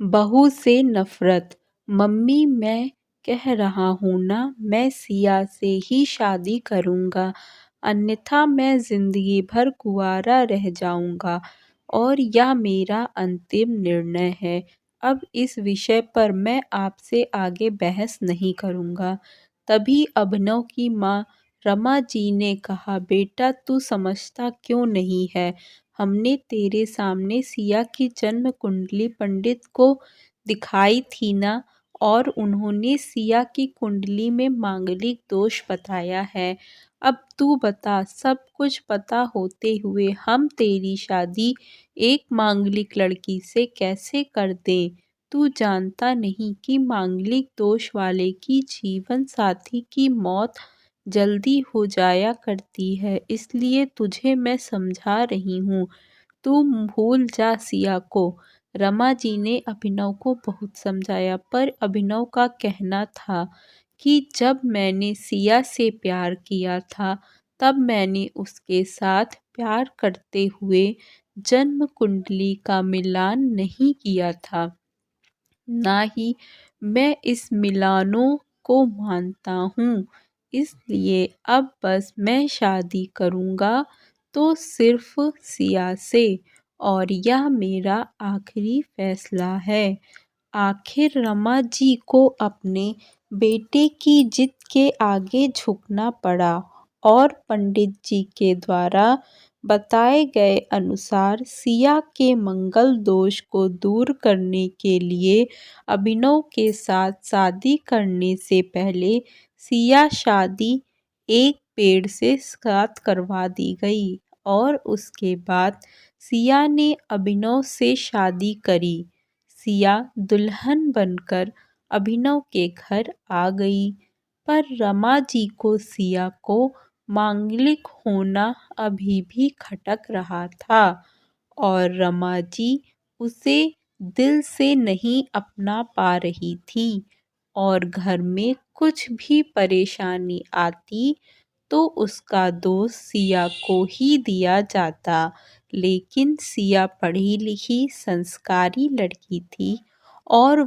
बहू से नफरत। मम्मी, मैं कह रहा हूं ना, मैं सिया से ही शादी करूंगा, अन्यथा मैं जिंदगी भर कुंवारा रह जाऊंगा और यह मेरा अंतिम निर्णय है। अब इस विषय पर मैं आपसे आगे बहस नहीं करूंगा। तभी अभिनव की माँ रमा जी ने कहा, बेटा तू समझता क्यों नहीं है? हमने तेरे सामने सिया की जन्म कुंडली पंडित को दिखाई थी ना, और उन्होंने सिया की कुंडली में मांगलिक दोष बताया है। अब तू बता, सब कुछ पता होते हुए हम तेरी शादी एक मांगलिक लड़की से कैसे कर दें? तू जानता नहीं कि मांगलिक दोष वाले की जीवन साथी की मौत जल्दी हो जाया करती है, इसलिए तुझे मैं समझा रही हूँ, तू भूल जा सिया को। रमा जी ने अभिनव को बहुत समझाया, पर अभिनव का कहना था कि जब मैंने सिया से प्यार किया था, तब मैंने उसके साथ प्यार करते हुए जन्म कुंडली का मिलान नहीं किया था, ना ही मैं इस मिलानों को मानता हूँ। इसलिए अब बस मैं शादी करूँगा तो सिर्फ सिया से, और यह मेरा आखिरी फैसला है। आखिर रमा जी को अपने बेटे की जिद के आगे झुकना पड़ा और पंडित जी के द्वारा बताए गए अनुसार सिया के मंगल दोष को दूर करने के लिए अभिनव के साथ शादी करने से पहले सिया शादी एक पेड़ से साथ करवा दी गई, और उसके बाद सिया ने अभिनव से शादी करी। सिया दुल्हन बनकर अभिनव के घर आ गई, पर रमा जी को सिया को मांगलिक होना अभी भी खटक रहा था, और रमा जी उसे दिल से नहीं अपना पा रही थी, और घर में कुछ भी परेशानी आती तो उसका दोष सिया को ही दिया जाता। लेकिन सिया पढ़ी लिखी संस्कारी लड़की थी, और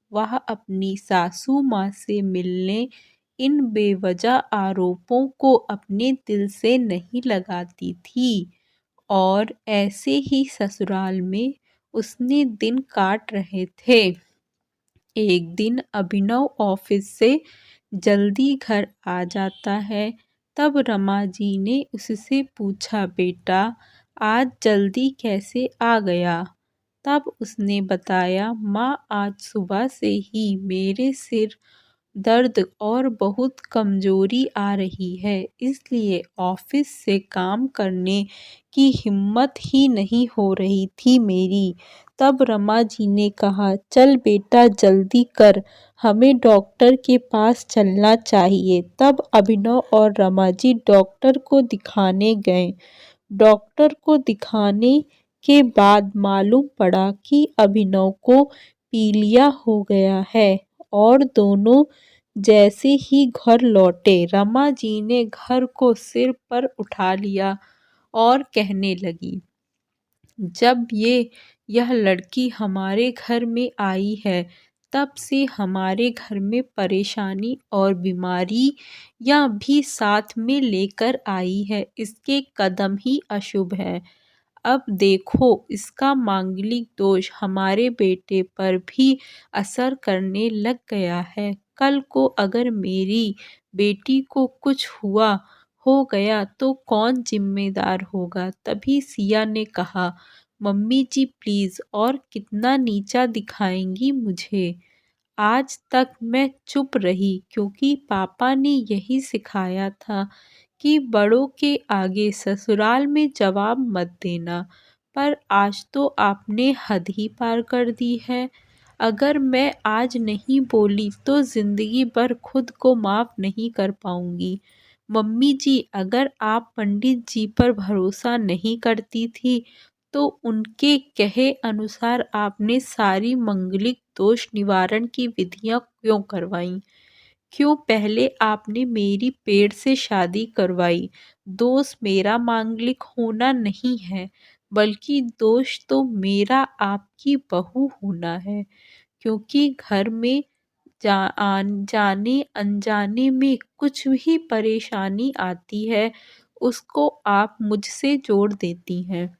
वह अपनी सासू माँ से मिलने इन बेवजह आरोपों को अपने दिल से नहीं लगाती थी, और ऐसे ही ससुराल में उसने दिन काट रहे थे। एक दिन अभिनव ऑफिस से जल्दी घर आ जाता है। तब रमा जी ने उससे पूछा, बेटा आज जल्दी कैसे आ गया? तब उसने बताया, माँ आज सुबह से ही मेरे सिर दर्द और बहुत कमजोरी आ रही है, इसलिए ऑफिस से काम करने की हिम्मत ही नहीं हो रही थी मेरी। तब रमा जी ने कहा, चल बेटा जल्दी कर, हमें डॉक्टर के पास चलना चाहिए। तब अभिनव और रमा जी डॉक्टर को दिखाने गए। डॉक्टर को दिखाने के बाद मालूम पड़ा कि अभिनव को पीलिया हो गया है, और दोनों जैसे ही घर लौटे, रमा जी ने घर को सिर पर उठा लिया और कहने लगी, जब यह लड़की हमारे घर में आई है, तब से हमारे घर में परेशानी और बीमारी या भी साथ में लेकर आई है। इसके कदम ही अशुभ है। अब देखो, इसका मांगलिक दोष हमारे बेटे पर भी असर करने लग गया है। कल को अगर मेरी बेटी को कुछ हो गया तो कौन जिम्मेदार होगा? तभी सिया ने कहा, मम्मी जी प्लीज, और कितना नीचा दिखाएंगी मुझे? आज तक मैं चुप रही क्योंकि पापा ने यही सिखाया था कि बड़ों के आगे ससुराल में जवाब मत देना, पर आज तो आपने हद ही पार कर दी है। अगर मैं आज नहीं बोली तो जिंदगी भर खुद को माफ नहीं कर पाऊंगी। मम्मी जी, अगर आप पंडित जी पर भरोसा नहीं करती थी तो उनके कहे अनुसार आपने सारी मंगलिक दोष निवारण की विधियां क्यों करवाई? क्यों पहले आपने मेरी पेड़ से शादी करवाई? दोष मेरा मांगलिक होना नहीं है, बल्कि दोष तो मेरा आपकी बहू होना है, क्योंकि घर में जाने अनजाने में कुछ भी परेशानी आती है, उसको आप मुझसे जोड़ देती हैं।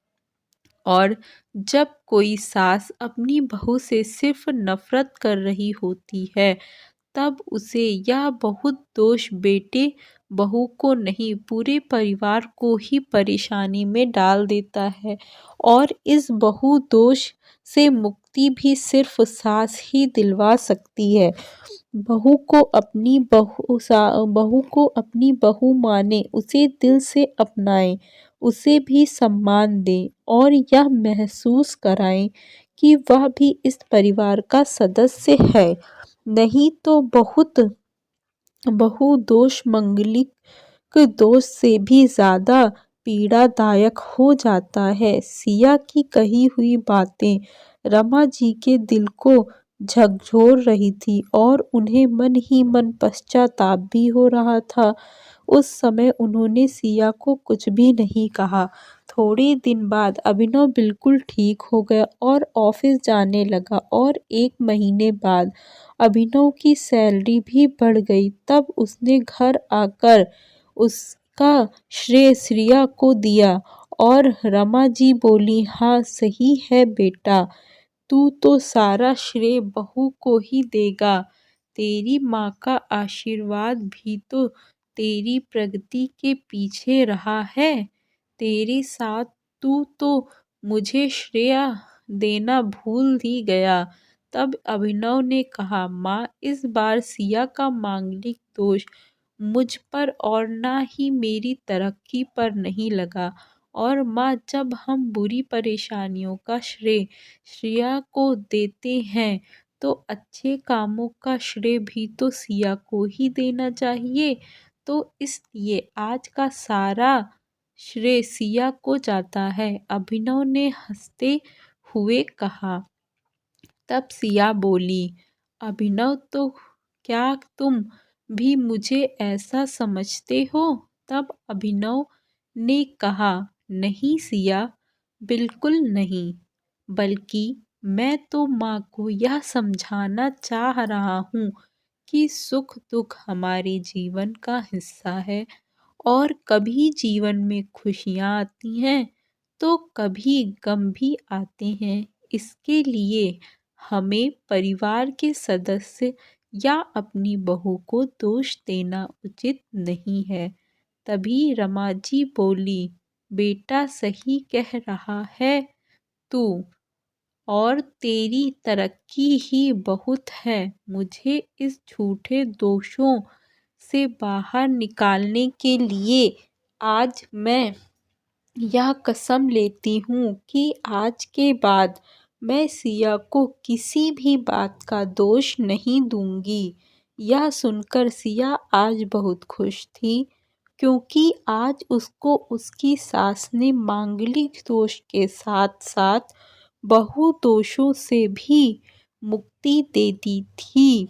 और जब कोई सास अपनी बहू से सिर्फ नफरत कर रही होती है, तब उसे यह बहुत दोष बेटे बहू को नहीं, पूरे परिवार को ही परेशानी में डाल देता है। और इस बहू दोष से मुक्ति भी सिर्फ सास ही दिलवा सकती है। बहू को अपनी बहू माने, उसे दिल से अपनाएं, उसे भी सम्मान दें और यह महसूस कराएं कि वह भी इस परिवार का सदस्य है। नहीं तो बहू दोष मंगलिक दोष से भी ज्यादा पीड़ादायक हो जाता है। सिया की कही हुई बातें रमा जी के दिल को झकझोर रही थी और उन्हें मन ही मन पश्चाताप भी हो रहा था। उस समय उन्होंने सिया को कुछ भी नहीं कहा। थोड़े दिन बाद अभिनव बिल्कुल ठीक हो गया और ऑफिस जाने लगा और 1 महीने बाद अभिनव की सैलरी भी बढ़ गई। तब उसने घर आकर उसका श्रेय श्रिया को दिया और रमा जी बोली, हाँ सही है बेटा, तू तो सारा श्रेय बहू को ही देगा। तेरी माँ का आशीर्वाद भी तो तेरी प्रगति के पीछे रहा है। तेरे साथ तू तो मुझे श्रेय देना भूल ही गया। तब अभिनव ने कहा, माँ इस बार सिया का मांगलिक दोष मुझ पर और ना ही मेरी तरक्की पर नहीं लगा। और माँ जब हम बुरी परेशानियों का श्रेय श्रेया को देते हैं तो अच्छे कामों का श्रेय भी तो सिया को ही देना चाहिए। तो इसलिए आज का सारा श्रेय सिया को जाता है, अभिनव ने हंसते हुए कहा। तब सिया बोली, अभिनव तो क्या तुम भी मुझे ऐसा समझते हो? तब अभिनव ने कहा, नहीं सिया, बिल्कुल नहीं, बल्कि मैं तो माँ को यह समझाना चाह रहा हूँ कि सुख दुख हमारे जीवन का हिस्सा है और कभी जीवन में खुशियाँ आती हैं तो कभी गम भी आते हैं। इसके लिए हमें परिवार के सदस्य या अपनी बहू को दोष देना उचित नहीं है। तभी रमा जी बोली, बेटा सही कह रहा है तू, और तेरी तरक्की ही बहुत है। मुझे इस झूठे दोषों से बाहर निकालने के लिए आज मैं यह कसम लेती हूँ कि आज के बाद मैं सिया को किसी भी बात का दोष नहीं दूंगी। यह सुनकर सिया आज बहुत खुश थी, क्योंकि आज उसको उसकी सास ने मांगलिक दोष के साथ साथ बहु दोषों से भी मुक्ति दे दी थी।